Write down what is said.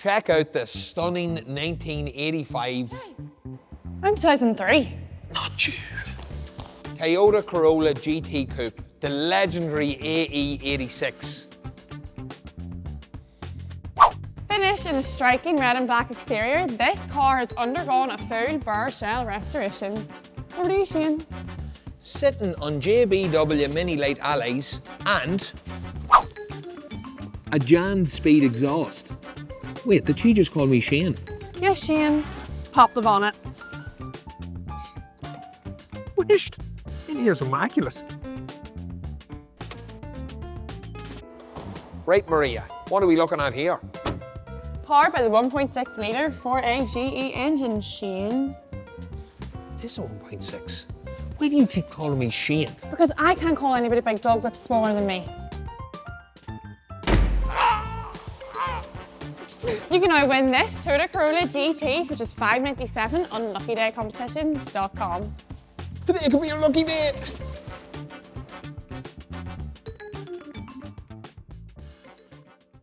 Check out this stunning 1985. I'm 2003. Not you. Toyota Corolla GT Coupe, the legendary AE86. Finished in a striking red and black exterior, this car has undergone a full bare shell restoration. Over to you, Shane. Sitting on JBW Mini Light alloys and a Janspeed exhaust. Wait, did she just call me Shane? Yes, Shane. Pop the bonnet. Wished. In here's immaculate. Right, Maria, what are we looking at here? Powered by the 1.6 litre 4AGE engine, Shane. This is 1.6. Why do you keep calling me Shane? Because I can't call anybody big dog that's smaller than me. You can now win this Toyota Corolla GT for just $5.97 on luckydaycompetitions.com. Today could be your lucky day.